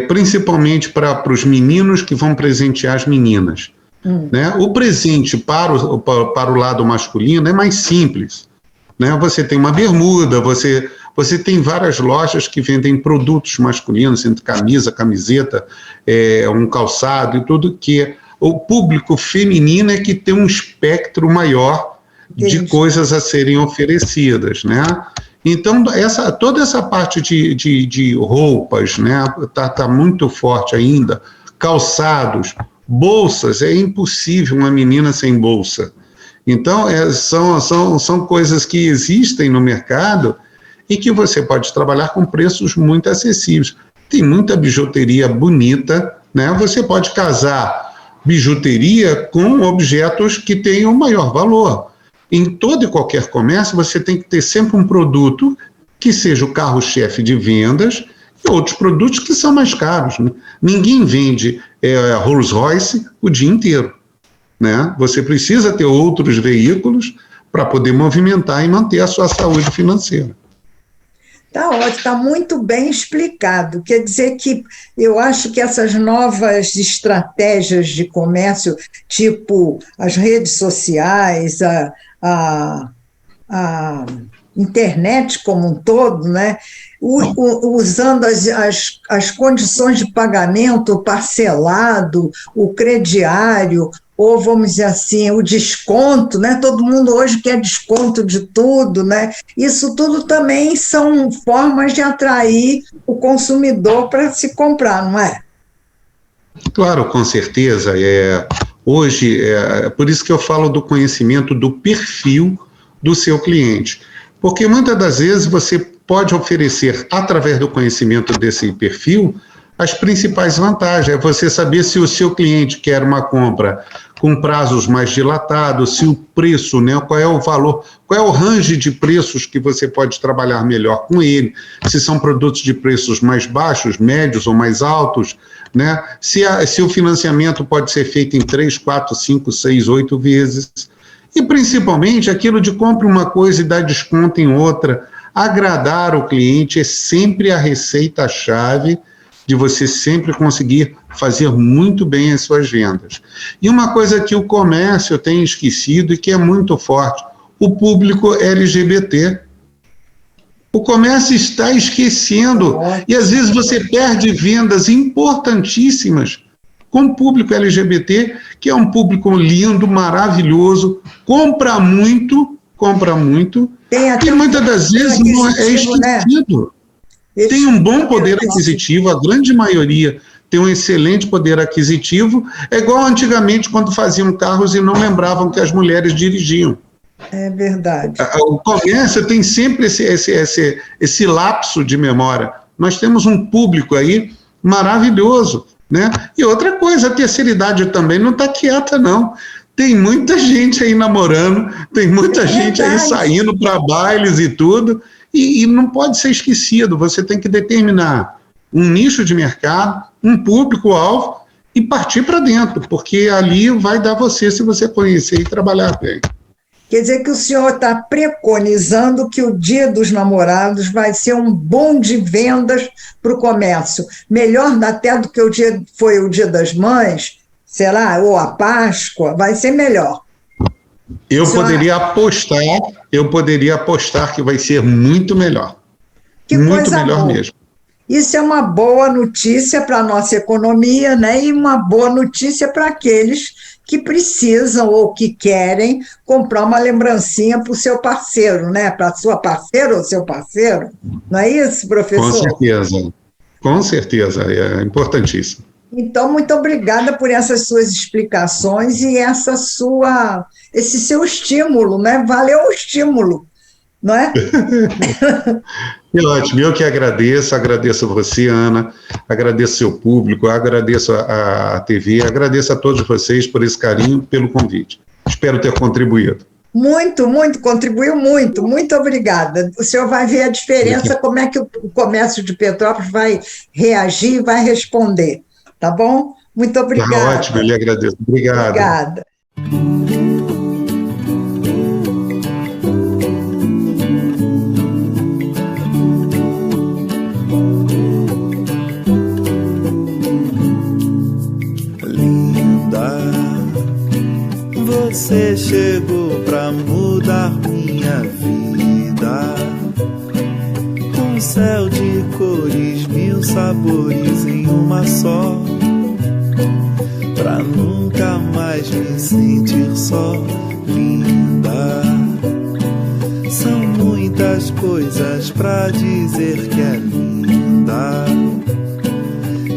principalmente para os meninos que vão presentear as meninas. Né? O presente para o lado masculino é mais simples. Né? Você tem uma bermuda, você tem várias lojas que vendem produtos masculinos, entre camisa, camiseta, um calçado e tudo, que o público feminino é que tem um espectro maior de coisas a serem oferecidas, né? Então, toda essa parte de roupas, né, tá muito forte ainda, calçados, bolsas, é impossível uma menina sem bolsa. Então, são coisas que existem no mercado e que você pode trabalhar com preços muito acessíveis. Tem muita bijuteria bonita, né? Você pode casar bijuteria com objetos que tenham maior valor. Em todo e qualquer comércio, você tem que ter sempre um produto que seja o carro-chefe de vendas e outros produtos que são mais caros. Né? Ninguém vende Rolls Royce o dia inteiro. Né? Você precisa ter outros veículos para poder movimentar e manter a sua saúde financeira. Está ótimo, está muito bem explicado. Quer dizer que eu acho que essas novas estratégias de comércio, tipo as redes sociais, a internet como um todo, né? Usando as condições de pagamento parcelado, o crediário, ou vamos dizer assim, o desconto, né? Todo mundo hoje quer desconto de tudo, né? Isso tudo também são formas de atrair o consumidor para se comprar, não é? Claro, com certeza. Hoje, por isso que eu falo do conhecimento do perfil do seu cliente, porque muitas das vezes você pode oferecer, através do conhecimento desse perfil, as principais vantagens. É você saber se o seu cliente quer uma compra com prazos mais dilatados, se o preço, né, qual é o valor, qual é o range de preços que você pode trabalhar melhor com ele, se são produtos de preços mais baixos, médios ou mais altos, né, se o financiamento pode ser feito em 3, 4, 5, 6, 8 vezes, e principalmente aquilo de compre uma coisa e dá desconto em outra. Agradar o cliente é sempre a receita-chave de você sempre conseguir fazer muito bem as suas vendas. E uma coisa que o comércio tem esquecido e que é muito forte, o público LGBT. O comércio está esquecendo, e às vezes você perde vendas importantíssimas com o público LGBT, que é um público lindo, maravilhoso, compra muito, e muitas das vezes não é esquecido. Né? Tem um bom poder aquisitivo, a grande maioria tem um excelente poder aquisitivo, é igual antigamente quando faziam carros e não lembravam que as mulheres dirigiam. É verdade. O comércio tem sempre esse lapso de memória. Nós temos um público aí maravilhoso, né? E outra coisa, a terceira idade também não está quieta, não. Tem muita gente aí namorando, tem muita gente aí saindo para bailes e tudo, e não pode ser esquecido. Você tem que determinar um nicho de mercado, um público-alvo e partir para dentro, porque ali vai dar você, se você conhecer e trabalhar bem. Quer dizer que o senhor está preconizando que o Dia dos Namorados vai ser um boom de vendas para o comércio, melhor até do que foi o Dia das Mães, será? Ou a Páscoa, vai ser melhor. Eu poderia apostar que vai ser muito melhor. Que muito coisa melhor boa. Mesmo. Isso é uma boa notícia para a nossa economia, né? E uma boa notícia para aqueles que precisam ou que querem comprar uma lembrancinha para o seu parceiro, né? Para a sua parceira ou seu parceiro. Não é isso, professor? Com certeza, é importantíssimo. Então, muito obrigada por essas suas explicações e esse seu estímulo, né? Valeu o estímulo, não é? É ótimo, eu que agradeço você, Ana, agradeço seu público, agradeço a TV, agradeço a todos vocês por esse carinho, pelo convite. Espero ter contribuído. Muito, contribuiu muito, muito obrigada. O senhor vai ver a diferença, como é que o comércio de Petrópolis vai reagir, vai responder, tá bom? Muito obrigada. Tá ótimo, eu lhe agradeço. Obrigado. Obrigada. Você chegou pra mudar minha vida. Um céu de cores, 1000 sabores em uma só. Pra nunca mais me sentir só, linda. São muitas coisas pra dizer que é linda.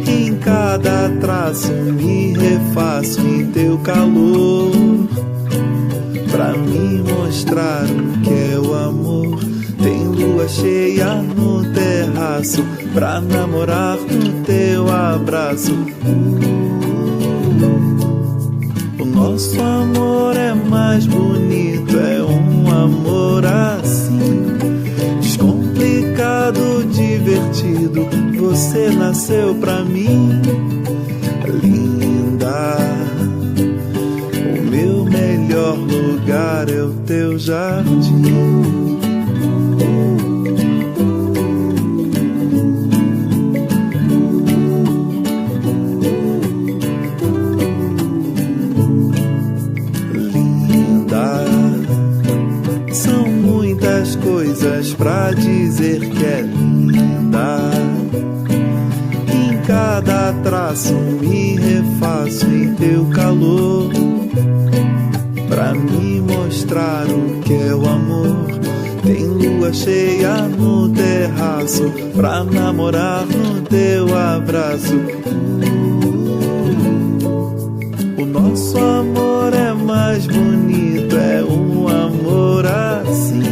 Em cada traço me refaço em teu calor, pra me mostrar o que é o amor. Tem lua cheia no terraço, pra namorar no teu abraço. O nosso amor é mais bonito, é um amor assim, descomplicado, divertido. Você nasceu pra mim, linda. O meu melhor lugar é o teu jardim. Linda, são muitas coisas pra dizer que é linda. Em cada traço me refaço em teu calor, pra me mostrar o que é o amor. Tem lua cheia no terraço, pra namorar no teu abraço. O nosso amor é mais bonito, é um amor assim,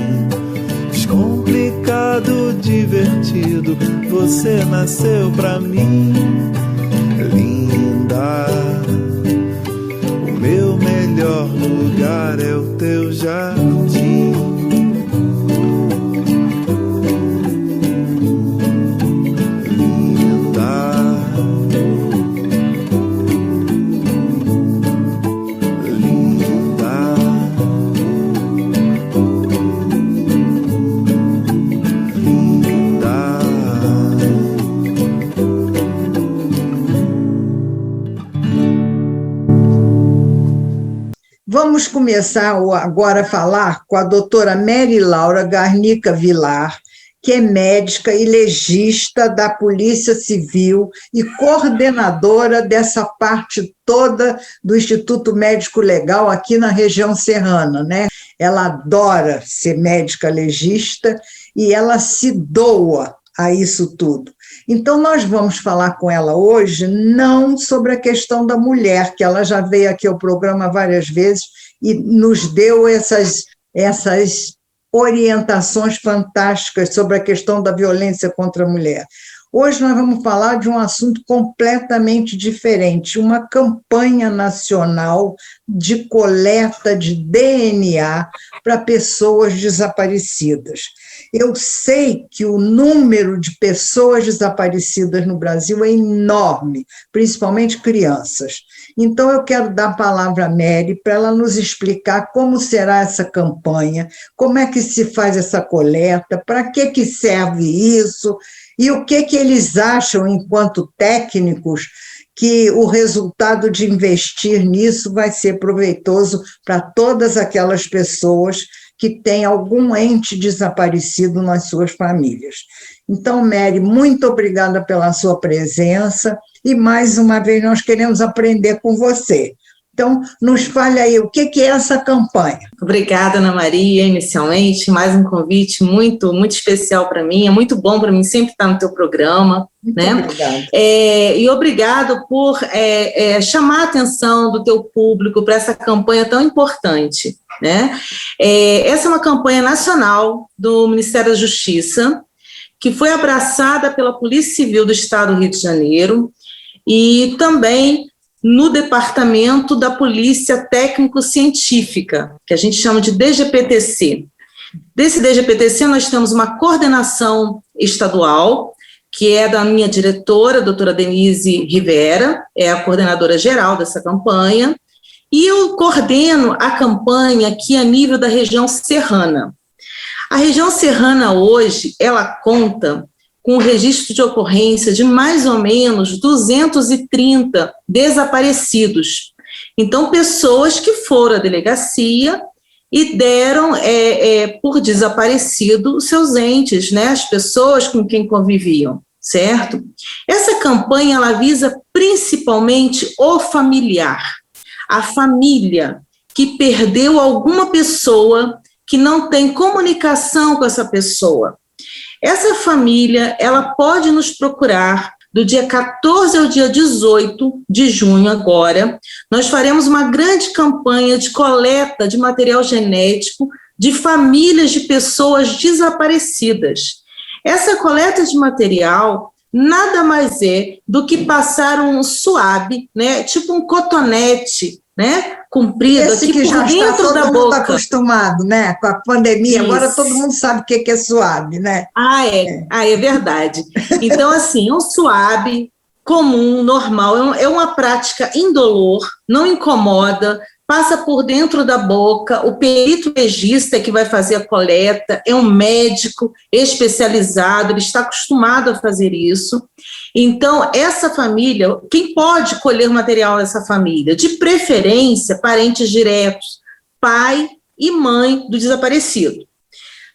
descomplicado, divertido. Você nasceu pra mim, linda. O meu melhor lugar é o teu jardim. Vamos começar agora a falar com a doutora Mary Laura Garnica Vilar, que é médica e legista da Polícia Civil e coordenadora dessa parte toda do Instituto Médico Legal aqui na região serrana, né? Ela adora ser médica legista e ela se doa a isso tudo. Então, nós vamos falar com ela hoje, não sobre a questão da mulher, que ela já veio aqui ao programa várias vezes e nos deu essas orientações fantásticas sobre a questão da violência contra a mulher. Hoje nós vamos falar de um assunto completamente diferente, uma campanha nacional de coleta de DNA para pessoas desaparecidas. Eu sei que o número de pessoas desaparecidas no Brasil é enorme, principalmente crianças. Então, eu quero dar a palavra à Mary para ela nos explicar como será essa campanha, como é que se faz essa coleta, para que serve isso, e o que eles acham, enquanto técnicos, que o resultado de investir nisso vai ser proveitoso para todas aquelas pessoas que têm algum ente desaparecido nas suas famílias. Então, Mary, muito obrigada pela sua presença e, mais uma vez, nós queremos aprender com você. Então, nos fale aí, o que é essa campanha? Obrigada, Ana Maria, inicialmente, mais um convite muito, muito especial para mim, é muito bom para mim sempre estar no teu programa. Muito né? Obrigada. E obrigado por chamar a atenção do teu público para essa campanha tão importante, né? Essa é uma campanha nacional do Ministério da Justiça, que foi abraçada pela Polícia Civil do Estado do Rio de Janeiro e também no Departamento da Polícia Técnico-Científica, que a gente chama de DGPTC. Desse DGPTC, nós temos uma coordenação estadual, que é da minha diretora, a doutora Denise Rivera, é a coordenadora geral dessa campanha, e eu coordeno a campanha aqui a nível da região serrana. A região serrana hoje, ela conta com um registro de ocorrência de mais ou menos 230 desaparecidos. Então, pessoas que foram à delegacia e deram por desaparecido os seus entes, né, as pessoas com quem conviviam, certo? Essa campanha, ela visa principalmente o familiar, a família que perdeu alguma pessoa, que não tem comunicação com essa pessoa. Essa família, ela pode nos procurar do dia 14 ao dia 18 de junho agora. Nós faremos uma grande campanha de coleta de material genético de famílias de pessoas desaparecidas. Essa coleta de material nada mais é do que passar um suave, né, tipo um cotonete, né, comprido esse aqui que por já dentro está todo da mundo boca. acostumado, né, com a pandemia. Isso. Agora todo mundo sabe o que é suave, né? É verdade. Então, assim, um suave comum, normal, é uma prática indolor, não incomoda, passa por dentro da boca, o perito legista que vai fazer a coleta é um médico especializado, ele está acostumado a fazer isso. Então, essa família, quem pode colher material dessa família? De preferência, parentes diretos, pai e mãe do desaparecido.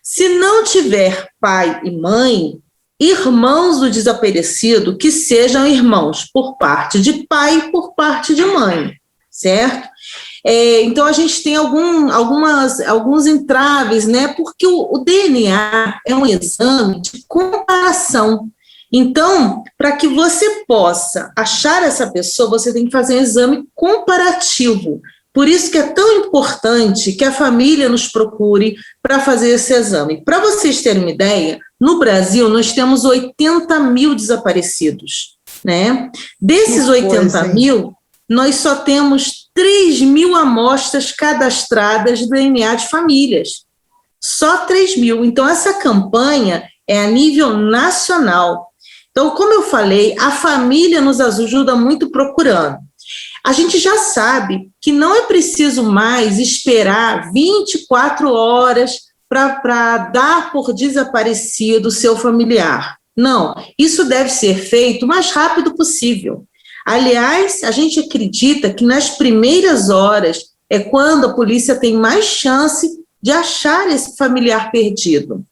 Se não tiver pai e mãe, irmãos do desaparecido, que sejam irmãos por parte de pai e por parte de mãe, certo? Então, a gente tem alguns entraves, né? Porque o DNA é um exame de comparação. Então, para que você possa achar essa pessoa, você tem que fazer um exame comparativo. Por isso que é tão importante que a família nos procure para fazer esse exame. Para vocês terem uma ideia, no Brasil nós temos 80 mil desaparecidos, né? Desses 80 mil, nós só temos 3 mil amostras cadastradas de DNA de famílias. Só 3 mil. Então, essa campanha é a nível nacional. Então, como eu falei, a família nos ajuda muito procurando. A gente já sabe que não é preciso mais esperar 24 horas para dar por desaparecido o seu familiar. Não, isso deve ser feito o mais rápido possível. Aliás, a gente acredita que nas primeiras horas é quando a polícia tem mais chance de achar esse familiar perdido.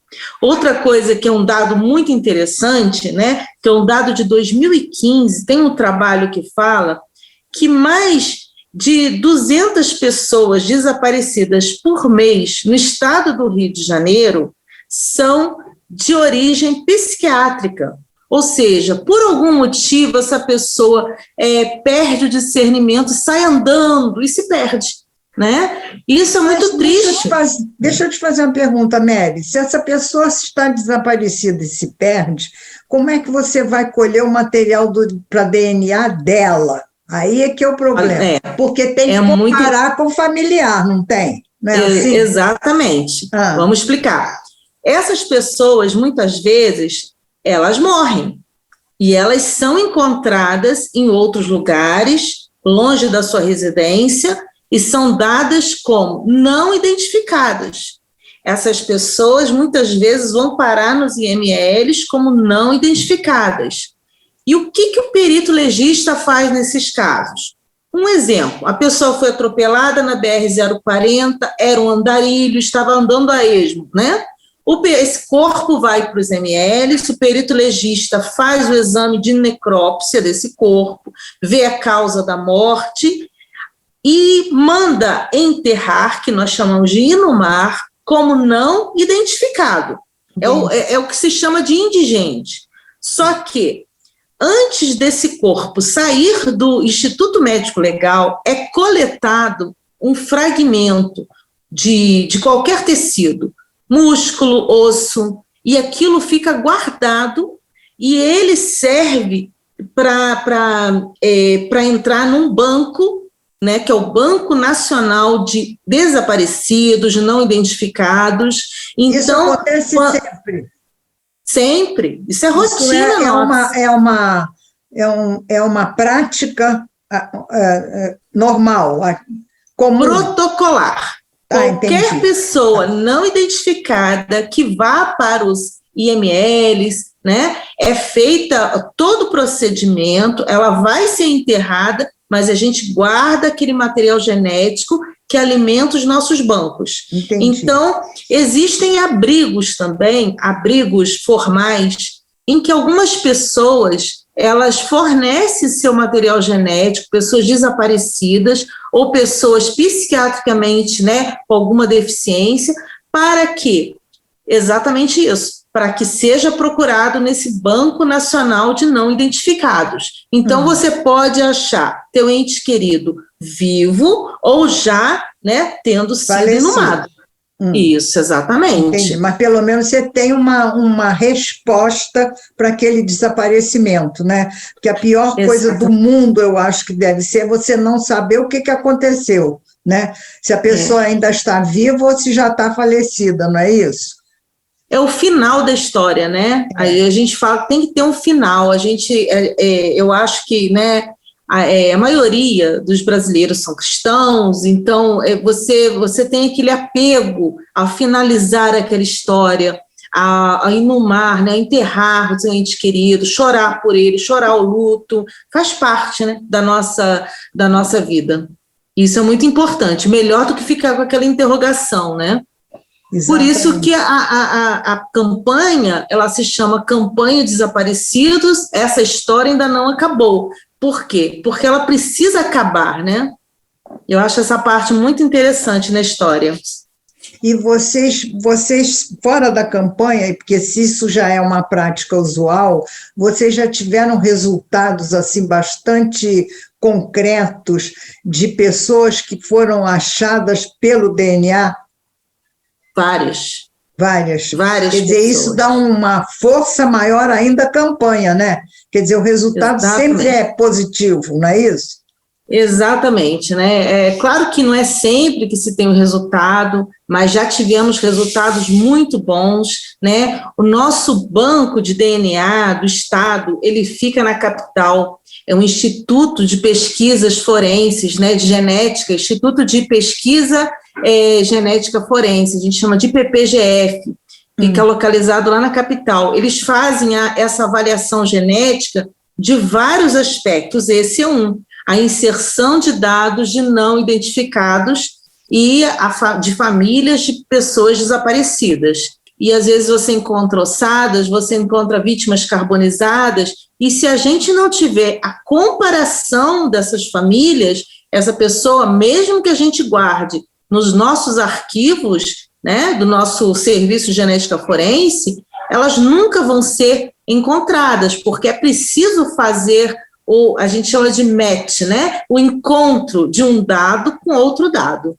Outra coisa que é um dado muito interessante, né, que é um dado de 2015, tem um trabalho que fala que mais de 200 pessoas desaparecidas por mês no estado do Rio de Janeiro são de origem psiquiátrica. Ou seja, por algum motivo, essa pessoa perde o discernimento, sai andando e se perde, né? Isso é muito triste. Deixa eu te fazer uma pergunta, Mary. Se essa pessoa está desaparecida e se perde, como é que você vai colher o material para DNA dela? Aí é que é o problema. Porque tem que comparar com o familiar, não tem? Não é assim? Exatamente. Vamos explicar. Essas pessoas, muitas vezes, elas morrem e elas são encontradas em outros lugares, longe da sua residência, e são dadas como não identificadas. Essas pessoas, muitas vezes, vão parar nos IMLs como não identificadas. E o que o perito legista faz nesses casos? Um exemplo, a pessoa foi atropelada na BR-040, era um andarilho, estava andando a esmo, né? Esse corpo vai para os MLs, o perito legista faz o exame de necrópsia desse corpo, vê a causa da morte e manda enterrar, que nós chamamos de inumar, como não identificado. É o que se chama de indigente. Só que, antes desse corpo sair do Instituto Médico Legal, é coletado um fragmento de qualquer tecido, músculo, osso, e aquilo fica guardado e ele serve para entrar num banco, né, que é o Banco Nacional de Desaparecidos, Não Identificados. Então, isso acontece sempre? Sempre. Isso é rotina nossa. É uma prática normal, comum. Protocolar. Qualquer pessoa não identificada que vá para os IMLs, né, é feita todo o procedimento, ela vai ser enterrada, mas a gente guarda aquele material genético que alimenta os nossos bancos. Entendi. Então, existem abrigos também, abrigos formais, em que algumas pessoas, elas fornecem seu material genético, pessoas desaparecidas ou pessoas psiquiatricamente, né, com alguma deficiência, para que, exatamente isso, para que seja procurado nesse Banco Nacional de Não Identificados. Então, você pode achar teu ente querido vivo ou já, né, tendo sido inumado. Isso, exatamente. Entendi. Mas pelo menos você tem uma resposta para aquele desaparecimento, né? Porque a pior coisa do mundo, eu acho que deve ser você não saber o que aconteceu, né? Se a pessoa ainda está viva ou se já está falecida, não é isso? É o final da história, né? Aí a gente fala que tem que ter um final. Eu acho que, né, a maioria dos brasileiros são cristãos, então você tem aquele apego a finalizar aquela história, a inumar, né, a enterrar o seu ente querido, chorar por ele, chorar o luto, faz parte, né, da nossa vida. Isso é muito importante, melhor do que ficar com aquela interrogação, né? Exatamente. Por isso que a campanha, ela se chama Campanha Desaparecidos, essa história ainda não acabou. Por quê? Porque ela precisa acabar, né? Eu acho essa parte muito interessante na história. E vocês fora da campanha, porque se isso já é uma prática usual, vocês já tiveram resultados assim bastante concretos de pessoas que foram achadas pelo DNA? Várias. Quer dizer, pessoas. Isso dá uma força maior ainda à campanha, né? Quer dizer, o resultado sempre é positivo, não é isso? Exatamente, né? É claro que não é sempre que se tem o resultado, mas já tivemos resultados muito bons, né? O nosso banco de DNA do Estado, ele fica na capital, é um Instituto de Pesquisas Forenses, né, de Genética, Instituto de Pesquisa Genética Forense, a gente chama de IPPGF, fica localizado lá na capital. Eles fazem essa avaliação genética de vários aspectos, esse é um. A inserção de dados de não identificados e de famílias de pessoas desaparecidas. E, às vezes, você encontra ossadas, você encontra vítimas carbonizadas, e se a gente não tiver a comparação dessas famílias, essa pessoa, mesmo que a gente guarde nos nossos arquivos, né, do nosso serviço de genética forense, elas nunca vão ser encontradas, porque é preciso fazer a gente chama de match, né? O encontro de um dado com outro dado.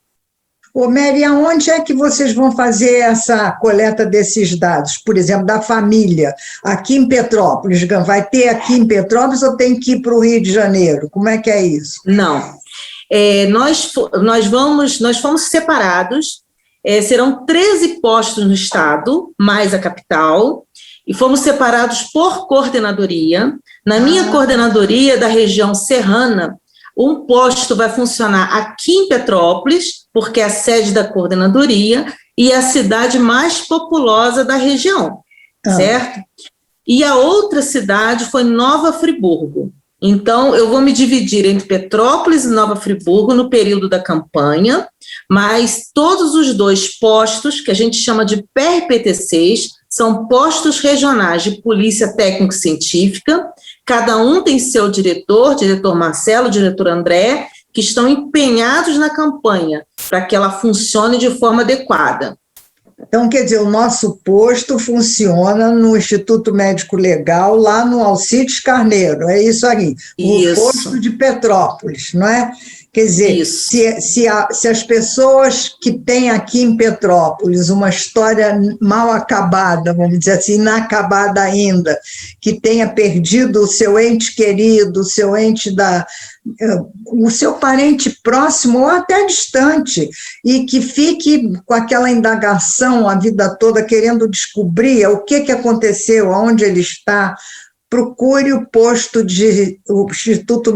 Ô, Mary, aonde é que vocês vão fazer essa coleta desses dados? Por exemplo, da família, aqui em Petrópolis. Vai ter aqui em Petrópolis ou tem que ir para o Rio de Janeiro? Como é que é isso? Não. Nós fomos separados, serão 13 postos no estado, mais a capital, e fomos separados por coordenadoria. Na minha coordenadoria da região serrana, um posto vai funcionar aqui em Petrópolis, porque é a sede da coordenadoria e é a cidade mais populosa da região, certo? E a outra cidade foi Nova Friburgo. Então, eu vou me dividir entre Petrópolis e Nova Friburgo no período da campanha, mas todos os 2 postos, que a gente chama de PRPT6, são postos regionais de polícia técnico-científica. Cada um tem seu diretor Marcelo, diretor André, que estão empenhados na campanha para que ela funcione de forma adequada. Então, quer dizer, o nosso posto funciona no Instituto Médico Legal, lá no Alcides Carneiro, é isso aí, o posto de Petrópolis, não é? Quer dizer, se as pessoas que têm aqui em Petrópolis uma história mal acabada, vamos dizer assim, inacabada ainda, que tenha perdido o seu ente querido, o seu ente o seu parente próximo ou até distante, e que fique com aquela indagação a vida toda, querendo descobrir o que aconteceu, aonde ele está, procure o posto o Instituto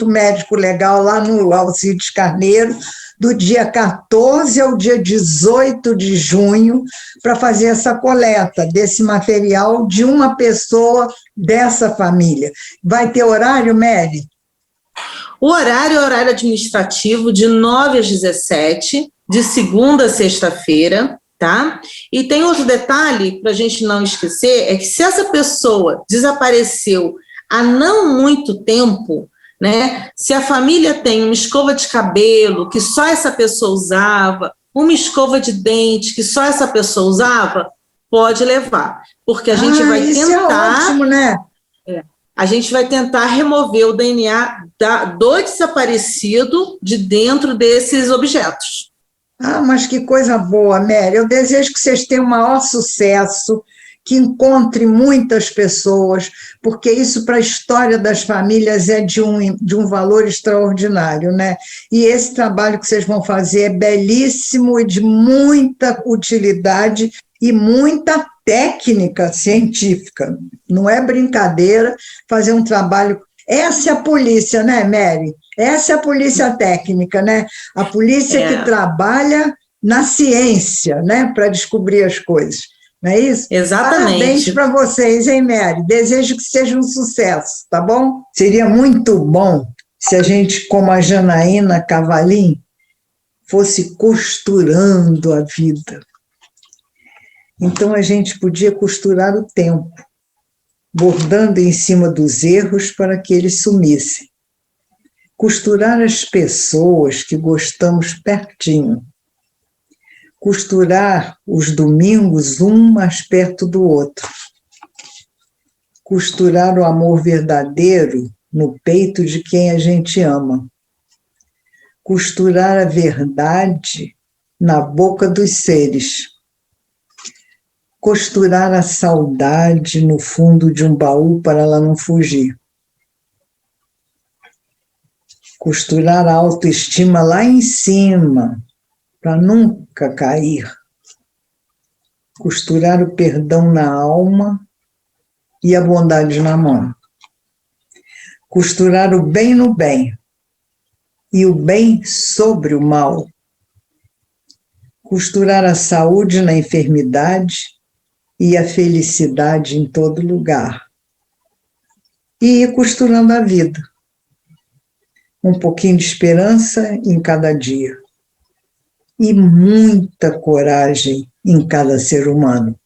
Médico Legal lá no Alcides Carneiro, do dia 14 ao dia 18 de junho, para fazer essa coleta desse material de uma pessoa dessa família. Vai ter horário, Mary? O horário é horário administrativo, de 9 às 17, de segunda a sexta-feira, tá? E tem outro detalhe, para a gente não esquecer, é que se essa pessoa desapareceu há não muito tempo, né? Se a família tem uma escova de cabelo que só essa pessoa usava, uma escova de dente que só essa pessoa usava, pode levar, porque a gente vai tentar... Isso é ótimo, né? A gente vai tentar remover o DNA do desaparecido de dentro desses objetos. Mas que coisa boa, Mary. Eu desejo que vocês tenham o maior sucesso, que encontre muitas pessoas, porque isso para a história das famílias é de um valor extraordinário, né? E esse trabalho que vocês vão fazer é belíssimo e de muita utilidade e muita técnica científica. Não é brincadeira fazer um trabalho... Essa é a polícia, né, Mary? Essa é a polícia técnica, né? A polícia que trabalha na ciência, né, para descobrir as coisas. Não é isso? Exatamente. Parabéns para vocês, hein, Mary? Desejo que seja um sucesso, tá bom? Seria muito bom se a gente, como a Janaína Cavalim, fosse costurando a vida. Então, a gente podia costurar o tempo, bordando em cima dos erros para que eles sumissem. Costurar as pessoas que gostamos pertinho. Costurar os domingos um mais perto do outro. Costurar o amor verdadeiro no peito de quem a gente ama. Costurar a verdade na boca dos seres. Costurar a saudade no fundo de um baú para ela não fugir. Costurar a autoestima lá em cima, para nunca cair. Costurar o perdão na alma e a bondade na mão. Costurar o bem no bem e o bem sobre o mal. Costurar a saúde na enfermidade e a felicidade em todo lugar. E ir costurando a vida. Um pouquinho de esperança em cada dia. E muita coragem em cada ser humano.